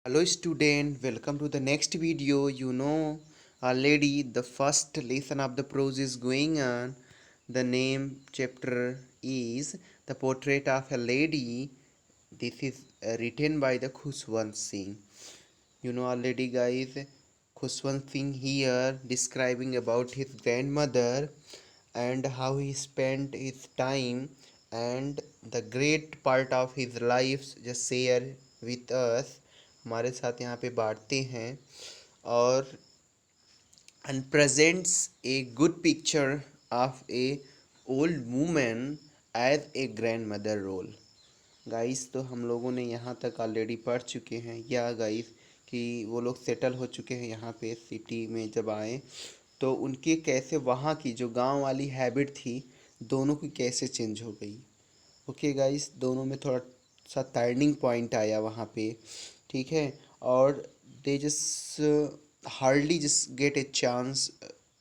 Hello student, welcome to the next video. Already the first lesson of the prose is going on. The name chapter is The Portrait of a Lady. This is written by the Khushwant Singh. Already guys, Khushwant Singh here describing about his grandmother and how he spent his time and the great part of his life just share with us, हमारे साथ यहाँ पे बांटते हैं और and presents a good picture of a old woman as a grandmother role. Guys तो हम लोगों ने यहाँ तक ऑलरेडी पढ़ चुके हैं या गाइस कि वो लोग सेटल हो चुके हैं यहाँ पे सिटी में जब आए तो उनके कैसे वहाँ की जो गांव वाली हैबिट थी दोनों की कैसे चेंज हो गई। ओके गाइस, दोनों में थोड़ा सा टर्निंग पॉइंट आया वहाँ पे, ठीक है। और they just hardly just get a chance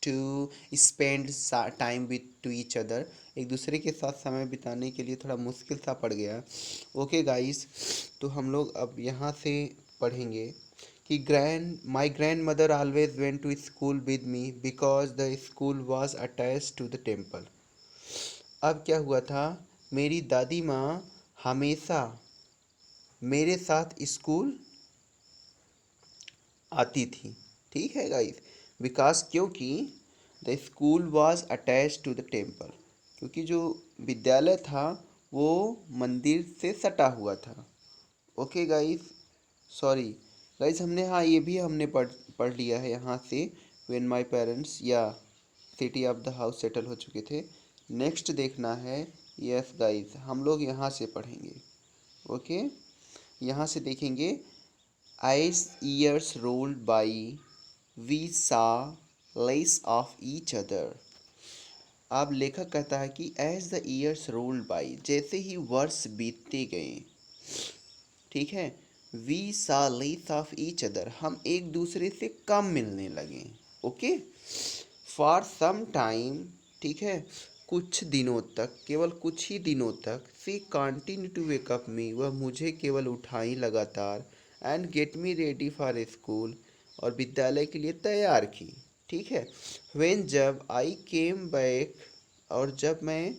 to spend time with to each other, एक दूसरे के साथ समय बिताने के लिए थोड़ा मुश्किल सा पड़ गया। ओके गाइस, तो हम लोग अब यहाँ से पढ़ेंगे कि grandmother always went to school with me because the school was attach to the temple. अब क्या हुआ था, मेरी दादी माँ हमेशा मेरे साथ स्कूल आती थी, ठीक है गाइस। विकास क्योंकि the school was attach to the temple, क्योंकि जो विद्यालय था वो मंदिर से सटा हुआ था। ओके गाइस, सॉरी गाइस, हमने पढ़ पढ़ लिया है यहाँ से। व्हेन माय पेरेंट्स या city of the house settle हो चुके थे। नेक्स्ट देखना है। यस गाइस, हम लोग यहाँ से पढ़ेंगे। ओके, यहाँ से देखेंगे। As years rolled by, we saw less of each other. अब लेखक कहता है कि as the years rolled by, जैसे ही वर्ष बीतते गए, ठीक है, we saw less of each other, हम एक दूसरे से कम मिलने लगे। ओके, for some time, ठीक है, कुछ दिनों तक, केवल कुछ ही दिनों तक, she continued to wake up me, वह मुझे केवल उठाई लगातार, and get me ready for school, और विद्यालय के लिए तैयार की, ठीक है। व्हेन जब आई केम बैक, और जब मैं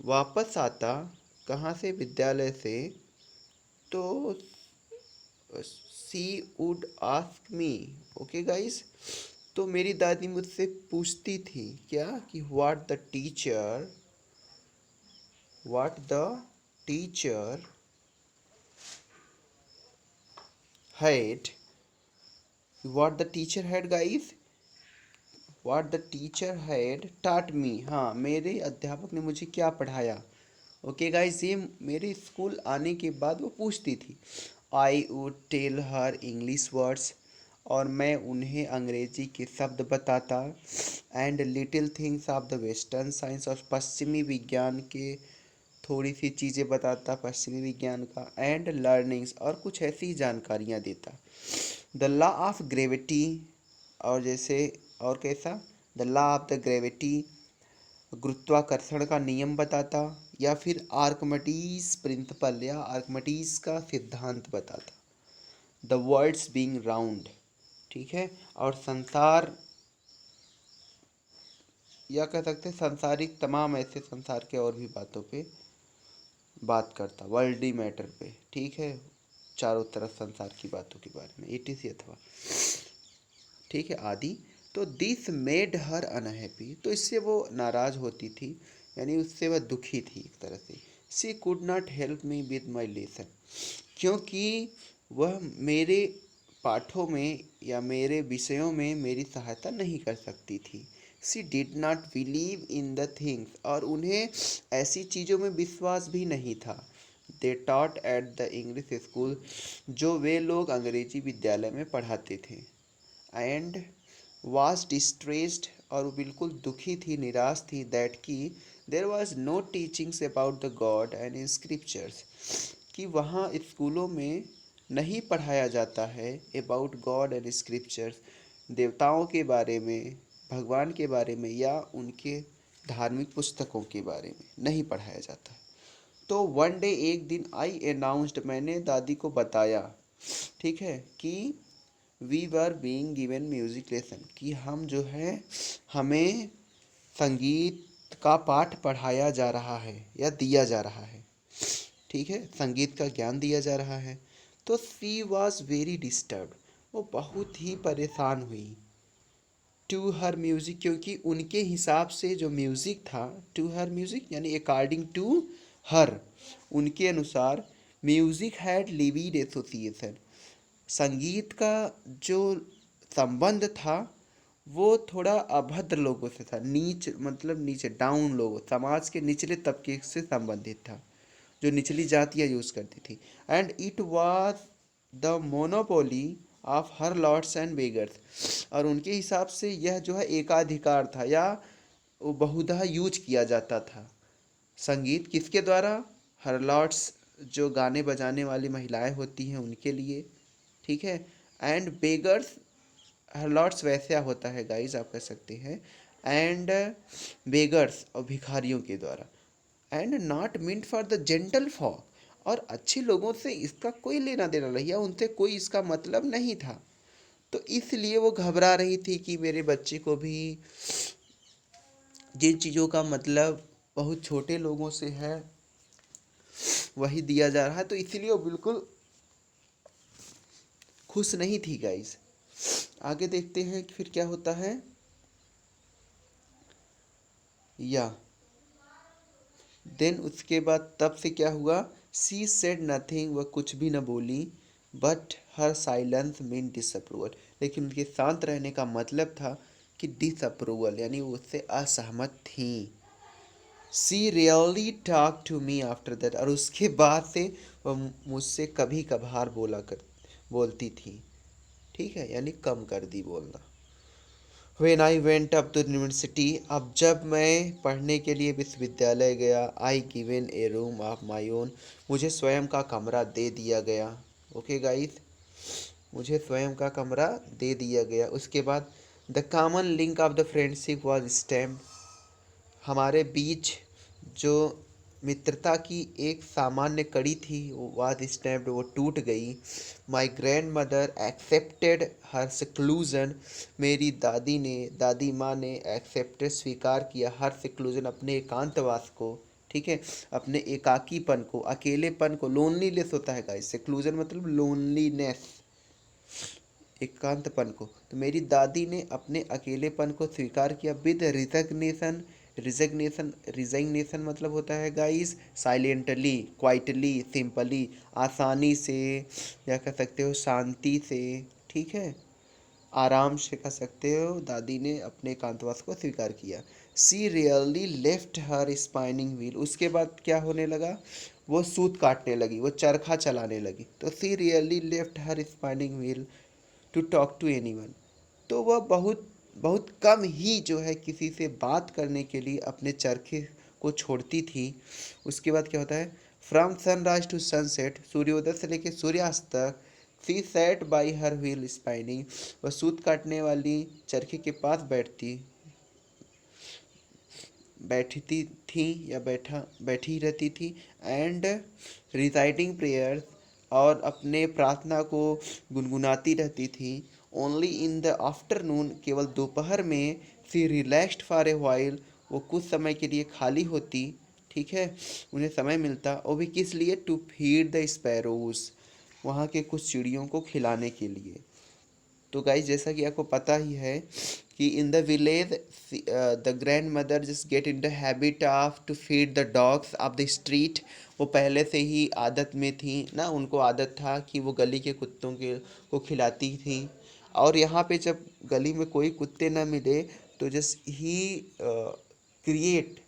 वापस आता, कहाँ से, विद्यालय से, तो she would ask me. Okay guys, तो मेरी दादी मुझसे पूछती थी क्या कि what the teacher had what the teacher had guys what the teacher had taught me, हाँ, मेरे अध्यापक ने मुझे क्या पढ़ाया। ओके गाइस, ये मेरे स्कूल आने के बाद वो पूछती थी। I would tell her English words, और मैं उन्हें अंग्रेजी के शब्द बताता, and little things of the western science, और पश्चिमी विज्ञान के थोड़ी सी चीज़ें बताता, पश्चिमी विज्ञान का, एंड लर्निंग्स, और कुछ ऐसी ही जानकारियाँ देता। द लॉ ऑफ ग्रेविटी, और जैसे, और कैसा, the law of the gravity, गुरुत्वाकर्षण का नियम बताता, या फिर आर्कमिडीज प्रिंसिपल, या आर्कमिडीज का सिद्धांत बताता। द वर्ल्ड्स बीइंग राउंड, ठीक है, और संसार, या कह सकते हैं संसारिक, तमाम ऐसे संसार के और भी बातों पे बात करता, वर्ल्डी मैटर पे, ठीक है, चारों तरफ संसार की बातों के बारे में, etc अथवा, ठीक है, आदि। तो दिस मेड हर अनहैप्पी, तो इससे वो नाराज़ होती थी, यानी उससे वह दुखी थी एक तरह से। She could not help me with my lesson, क्योंकि वह मेरे पाठों में या मेरे विषयों में मेरी सहायता नहीं कर सकती थी। She did not believe in the things, और उन्हें ऐसी चीज़ों में विश्वास भी नहीं था। They taught at the English school, जो वे लोग अंग्रेजी विद्यालय में पढ़ाते थे। एंड वाज डिस्ट्रेस्ड, और वो बिल्कुल दुखी थी, निराश थी, दैट कि there was no teachings about the god and in scriptures, कि वहाँ स्कूलों में नहीं पढ़ाया जाता है अबाउट गॉड एंड स्क्रिप्चर्स, देवताओं के बारे में, भगवान के बारे में, या उनके धार्मिक पुस्तकों के बारे में नहीं पढ़ाया जाता है। तो वन डे, एक दिन, आई अनाउंस्ड, मैंने दादी को बताया, ठीक है, कि we were being given music lesson, कि हम जो है हमें संगीत का पाठ पढ़ाया जा रहा है या दिया जा रहा है। ठीक है, संगीत का ज्ञान दिया जा रहा है। तो सी वॉज वेरी डिस्टर्ब, वो बहुत ही परेशान हुई। टू हर म्यूज़िक, क्योंकि उनके हिसाब से जो म्यूज़िक था, टू हर म्यूज़िक यानी अकॉर्डिंग टू हर, उनके अनुसार म्यूज़िक हैड लिविड एसोसिएशन, संगीत का जो संबंध था वो थोड़ा अभद्र लोगों से था, नीच मतलब नीचे, डाउन लोगों, समाज के निचले तबके से संबंधित था, जो निचली जातियाँ यूज़ करती थी। And it was the monopoly of her lords and beggars, और उनके हिसाब से यह जो है एकाधिकार था या वो बहुधा यूज किया जाता था। संगीत किसके द्वारा? हर लॉर्ड्स, जो गाने बजाने वाली महिलाएं होती हैं उनके लिए, ठीक है। एंड बेगर्स, हर लॉर्ड्स वैसा होता है गाइज, आप कह सकते हैं। एंड बेगर्स, और भिखारियों के द्वारा। And not meant for the gentle for, और अच्छे लोगों से इसका कोई लेना देना नहीं, या उनसे कोई इसका मतलब नहीं था। तो इसलिए वो घबरा रही थी कि मेरे बच्चे को भी जिन चीज़ों का मतलब बहुत छोटे लोगों से है वही दिया जा रहा है, तो इसीलिए वो बिल्कुल खुश नहीं थी गाइस। आगे देखते हैं कि फिर क्या होता है। या देन उसके बाद तब से क्या हुआ, सी सेड नथिंग, वह कुछ भी न बोली, but her silence mean disapproval, लेकिन उनके शांत रहने का मतलब था कि डिसअप्रूवल, यानी वो उससे असहमत थी। She really talk to me after that, और उसके बाद से वह मुझसे कभी कभार बोलती थी। ठीक है, यानी कम कर दी बोलना। When I went up to university, अब जब मैं पढ़ने के लिए विश्वविद्यालय गया, I given A room of my own, मुझे स्वयं का कमरा दे दिया गया। ओके गाइस, मुझे स्वयं का कमरा दे दिया गया। उसके बाद the common link of the friendship was stamp, हमारे बीच जो मित्रता की एक सामान्य कड़ी थी वो वाज स्टैम्प्ड, वो टूट गई। My grand mother accepted her seclusion, मेरी दादी माँ ने एक्सेप्टेड, स्वीकार किया, हर seclusion, अपने एकांतवास को। ठीक है, अपने एकाकीपन को, अकेलेपन को, लोनलीनेस होता है गाइस, seclusion मतलब लोनलीनेस, एकांतपन को। तो मेरी दादी ने अपने अकेलेपन को स्वीकार किया विद रिजग्नेशन, रिजग्नेशन मतलब होता है गाइस साइलेंटली, क्वाइटली, सिंपली, आसानी से, या कह सकते हो शांति से। ठीक है, आराम से कह सकते हो, दादी ने अपने एकांतवास को स्वीकार किया। She really left her spinning wheel, उसके बाद क्या होने लगा, वो सूत काटने लगी, वो चरखा चलाने लगी। तो she really left her spinning wheel to talk to anyone, तो वह बहुत बहुत कम ही जो है किसी से बात करने के लिए अपने चरखे को छोड़ती थी। उसके बाद क्या होता है, फ्रॉम सनराइज टू सनसेट, सूर्योदय से लेकर सूर्यास्त तक, she sat by her wheel spinning, वह सूत काटने वाली चरखे के पास बैठती थी या बैठी रहती थी। एंड रिसाइटिंग प्रेयर्स, और अपने प्रार्थना को गुनगुनाती रहती थी। ओनली इन द आफ्टरनून, केवल दोपहर में, सी रिलैक्स्ड फॉर ए वाइल, वो कुछ समय के लिए खाली होती। ठीक है, उन्हें समय मिलता, और भी किस लिए, टू फीड द स्पैरोज, वहाँ के कुछ चिड़ियों को खिलाने के लिए। तो गाइज जैसा कि आपको पता ही है कि in the village the grandmother just get in the habit of to feed the dogs of the street, वो पहले से ही आदत में थी ना, उनको आदत था कि वो गली के कुत्तों के को खिलाती थी। और यहाँ पे जब गली में कोई कुत्ते ना मिले तो जस्ट ही क्रिएट,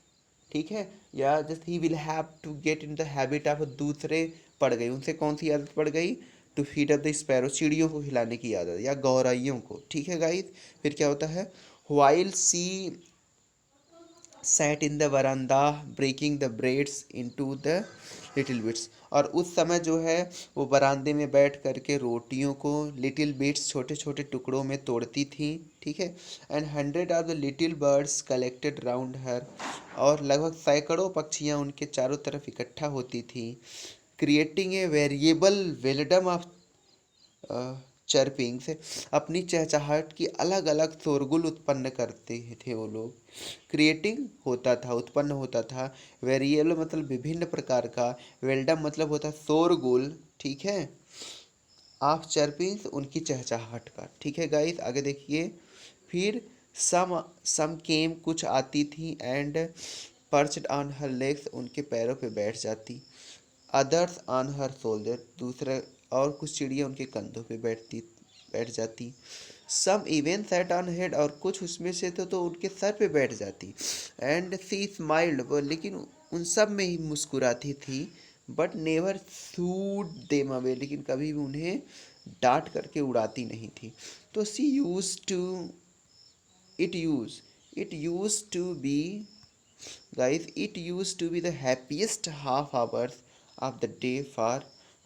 ठीक है, या just he will have to get in the habit of, दूसरे पड़ गई, उनसे कौन सी आदत पड़ गई, to feed up the sparrow, चिड़ियों को खिलाने की आदत, या गौरैयों को। ठीक है गाइस, फिर क्या होता है, while she sat in the veranda breaking the breads into the little bits, और उस समय जो है वो बरामदे में बैठ करके रोटियों को लिटिल बिट्स, छोटे छोटे टुकड़ों में तोड़ती थी। ठीक है, and hundred of the little birds collected round her, और लगभग सैकड़ों पक्षियाँ उनके चारों तरफ इकट्ठा होती थी। Creating a variable bedlam of chirping से अपनी चहचहाहट की अलग अलग शोरगुल उत्पन्न करते थे वो लोग। क्रिएटिंग होता था, उत्पन्न होता था। वेरिएबल मतलब विभिन्न प्रकार का, वेल्डम मतलब होता शोरगुल, ठीक है, ऑफ चर्पिंग उनकी चहचहाहट का, ठीक है गाइस। आगे देखिए, फिर सम केम कुछ आती थी एंड पर्च्ड ऑन हर लेग्स उनके पैरों पे बैठ जाती। अदर्स ऑन हर शोल्डर दूसरे और कुछ चिड़िया उनके कंधों पे बैठ जाती। सम इवन सेट ऑन हेड और कुछ उसमें से तो उनके सर पे बैठ जाती। एंड सी स्माइल्ड वो, लेकिन उन सब में ही मुस्कुराती थी। But never should them away, लेकिन कभी भी उन्हें डांट करके उड़ाती नहीं थी। तो she use to it used to be, guys, it used to be the happiest half hours of the day for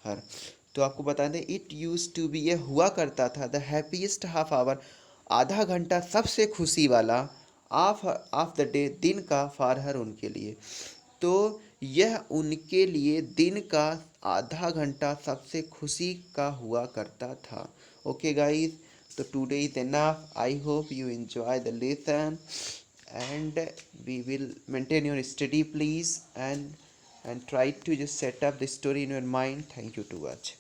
her। तो आपको बता दें, इट यूज टू बी, ये हुआ करता था, द हैप्पीएस्ट हाफ आवर, आधा घंटा सबसे खुशी वाला, ऑफ द डे, दिन का, फॉर हर, उनके लिए। तो यह उनके लिए दिन का आधा घंटा सबसे खुशी का हुआ करता था। Okay guys, so today is enough. I hope you enjoy the lesson, and we will maintain your study please, and try to just set up the story in your mind. Thank you to watch.